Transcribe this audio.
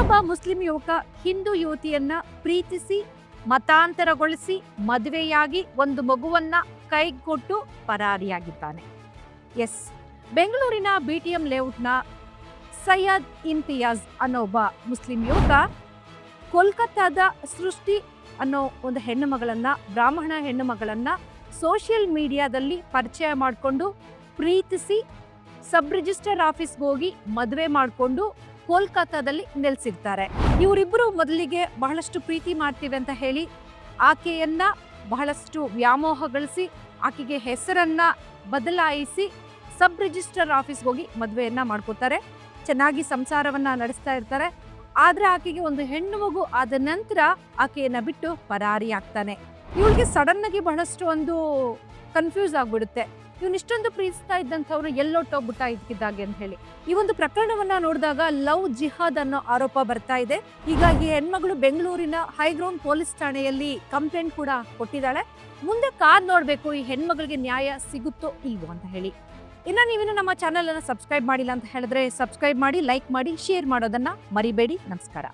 ಇನ್ನೊಬ್ಬ ಮುಸ್ಲಿಂ ಯುವಕ ಹಿಂದೂ ಯುವತಿಯನ್ನ ಪ್ರೀತಿಸಿ ಮತಾಂತರಗೊಳಿಸಿ ಮದುವೆಯಾಗಿ ಒಂದು ಮಗುವನ್ನ ಕೈಗೊಟ್ಟು ಪರಾರಿಯಾಗಿದ್ದಾನೆ. ಎಸ್, ಬೆಂಗಳೂರಿನ BTM ಲೇಔಟ್ನ ಸೈಯದ್ ಇಮ್ತಿಯಾಜ್ ಅನ್ನೋ ಒಬ್ಬ ಮುಸ್ಲಿಂ ಯುವಕ ಕೋಲ್ಕತ್ತಾದ ಸೃಷ್ಟಿ ಅನ್ನೋ ಒಂದು ಹೆಣ್ಣು ಮಗಳನ್ನ, ಬ್ರಾಹ್ಮಣ ಹೆಣ್ಣು ಮಗಳನ್ನ ಸೋಷಿಯಲ್ ಮೀಡಿಯಾದಲ್ಲಿ ಪರಿಚಯ ಮಾಡಿಕೊಂಡು ಪ್ರೀತಿಸಿ ಸಬ್ ರಿಜಿಸ್ಟರ್ ಆಫೀಸ್ಗೆ ಹೋಗಿ ಮದುವೆ ಮಾಡಿಕೊಂಡು ಕೋಲ್ಕತ್ತಾದಲ್ಲಿ ನೆಲೆಸಿರ್ತಾರೆ. ಇವರಿಬ್ಬರು ಮೊದಲಿಗೆ ಬಹಳಷ್ಟು ಪ್ರೀತಿ ಮಾಡ್ತೀವಿ ಅಂತ ಹೇಳಿ ಆಕೆಯನ್ನ ಬಹಳಷ್ಟು ವ್ಯಾಮೋಹಗೊಳಿಸಿ ಆಕೆಗೆ ಹೆಸರನ್ನ ಬದಲಾಯಿಸಿ ಸಬ್ ರಿಜಿಸ್ಟರ್ ಆಫೀಸ್ಗೆ ಹೋಗಿ ಮದುವೆಯನ್ನ ಮಾಡ್ಕೋತಾರೆ. ಚೆನ್ನಾಗಿ ಸಂಸಾರವನ್ನ ನಡೆಸ್ತಾ ಇರ್ತಾರೆ. ಆದ್ರೆ ಆಕೆಗೆ ಒಂದು ಹೆಣ್ಣು ಮಗು ಆದ ನಂತರ ಆಕೆಯನ್ನ ಬಿಟ್ಟು ಪರಾರಿ ಆಗ್ತಾನೆ. ಇವಳಿಗೆ ಸಡನ್ ಆಗಿ ಬಹಳಷ್ಟು ಒಂದು ಕನ್ಫ್ಯೂಸ್ ಆಗ್ಬಿಡುತ್ತೆ. ಇವನಿಷ್ಟೊಂದು ಪ್ರೀತಿಸ್ತಾ ಇದ್ದಂಥವ್ರು ಎಲ್ಲೊಟ್ಟೋಗ್ಬಿಟ್ಟ ಇದಕ್ಕಿದ್ದಾಗೆ ಅಂತ ಹೇಳಿ. ಈ ಒಂದು ಪ್ರಕರಣವನ್ನ ನೋಡಿದಾಗ ಲವ್ ಜಿಹಾದ್ ಅನ್ನೋ ಆರೋಪ ಬರ್ತಾ ಇದೆ. ಹೀಗಾಗಿ ಹೆಣ್ಮಗಳು ಬೆಂಗಳೂರಿನ ಹೈಗ್ರೌಂಡ್ ಪೊಲೀಸ್ ಠಾಣೆಯಲ್ಲಿ ಕಂಪ್ಲೇಂಟ್ ಕೂಡ ಕೊಟ್ಟಿದ್ದಾಳೆ. ಮುಂದೆ ಕಾದ್ ನೋಡ್ಬೇಕು ಈ ಹೆಣ್ಮಗಳಿಗೆ ನ್ಯಾಯ ಸಿಗುತ್ತೋ ಇಲ್ವೋ ಅಂತ ಹೇಳಿ. ನೀವಿನ್ನು ನಮ್ಮ ಚಾನೆಲ್ ಅನ್ನು ಸಬ್ಸ್ಕ್ರೈಬ್ ಮಾಡಿಲ್ಲ ಅಂತ ಹೇಳಿದ್ರೆ ಸಬ್ಸ್ಕ್ರೈಬ್ ಮಾಡಿ, ಲೈಕ್ ಮಾಡಿ, ಶೇರ್ ಮಾಡೋದನ್ನ ಮರಿಬೇಡಿ. ನಮಸ್ಕಾರ.